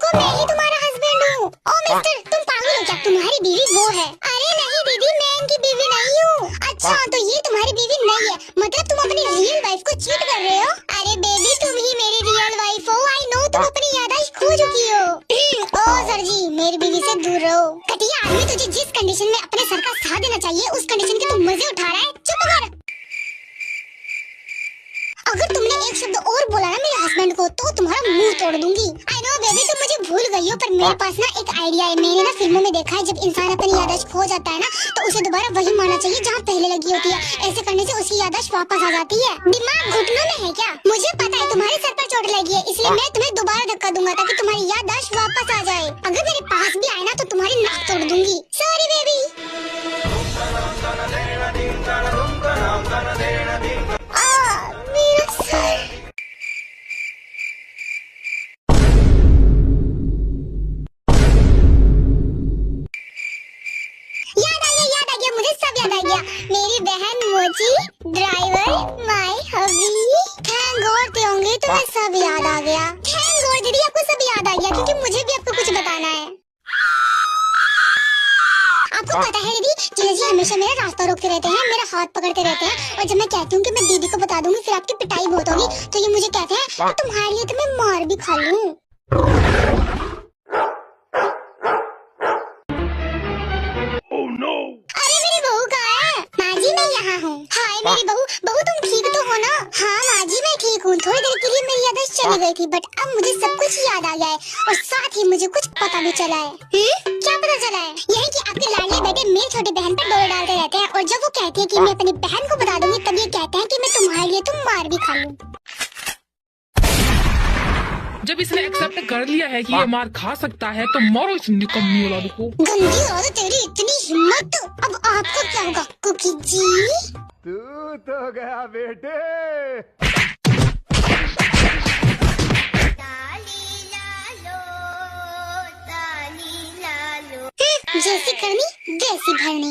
रुको, मैं ही तुम्हारा हस्बैंड हूँ। ओ मिस्टर, तुम पागल हो क्या? तुम्हारी बीवी वो है। अरे नहीं दीदी, मैं इनकी बीवी नहीं हूँ। अच्छा तो ये तुम्हारी बीवी नहीं है, मतलब तुम अपनी रियल वाइफ को चीट कर रहे हो? अरे बेबी, तुम ही मेरी रियल वाइफ हो। आई नो, तुम अपनी याददाश्त खो चुकी हो। ओ सर जी, मेरी बीवी से दूर रहो। घटिया आदमी, तुझे जिस कंडीशन में अपने सर का साथ देना चाहिए उस कंडीशन के तुम मजे उठा रहा है। चुप कर। अगर तुमने एक शब्द और बोला ना मेरे हस्बैंड को तो तुम्हारा मुंह तोड़ दूंगी। आई नो बेबी, तुम मुझे भूल गई हो, पर मेरे पास ना एक आइडिया है। मैंने ना फिल्मों में देखा है, जब इंसान अपनी याददाश्त खो जाता है ना तो उसे दोबारा वही मारना चाहिए जहाँ पहले लगी होती है। ऐसे करने से उसकी याददाश्त वापस आ जाती है। दिमाग घुटनों में है क्या? मुझे पता है तुम्हारे सर पर चोट लगी है, इसलिए मैं तुम्हें दोबारा धक्का दूंगा ताकि तुम्हारी याददाश्त वापस आ जाए। अगर मेरे पास भी आए ना तो तुम्हारी नाक तोड़ दूंगी। Sorry baby. मेरा सर। याद आ गया, मुझे सब याद आ गया। मेरी बहन मोची, driver, my hubby. Thank God थे होंगे, तुम्हें सब याद आ गया। थैंक गॉड दीदी, आपको सब याद आ गया, क्योंकि मुझे भी आपको कुछ बताना है। आपको पता है दीदी, जीजा जी हमेशा मेरा रास्ता रोकते रहते हैं, मेरा हाथ पकड़ते रहते हैं, और जब मैं कहती हूँ कि मैं दीदी को बता दूंगी फिर आपकी पिटाई बहुत होगी, तो ये मुझे कहते हैं तुम्हारे लिए तो मैं मार भी खा लूँ। यहाँ हूँ। हाय मेरी बहू, बहू तुम ठीक तो हो ना? हाँ माँ जी मैं ठीक हूँ। थोड़ी देर के लिए मेरी याददाश्त चली गई थी, बट अब मुझे सब कुछ याद आ गया है, और साथ ही मुझे कुछ पता भी चला है। क्या पता चला है? यही कि आपके लाडले बेटे मेरी छोटी बहन पर डोर डालते रहते हैं, और जब वो कहती है कि मैं अपनी बहन को बता दूंगी तब ये कहते हैं कि मैं तुम्हारे लिए तुम मार भी खा लूँ। जब इसने एक्सेप्ट कर लिया है कि ये मार खा सकता है तो मारो इस निकम्मी औलाद को। गंदी औरत, तेरी इतनी हिम्मत! अब आपको क्या होगा कुकी जी? तू तो गया बेटे। जैसी करनी वैसी भरनी।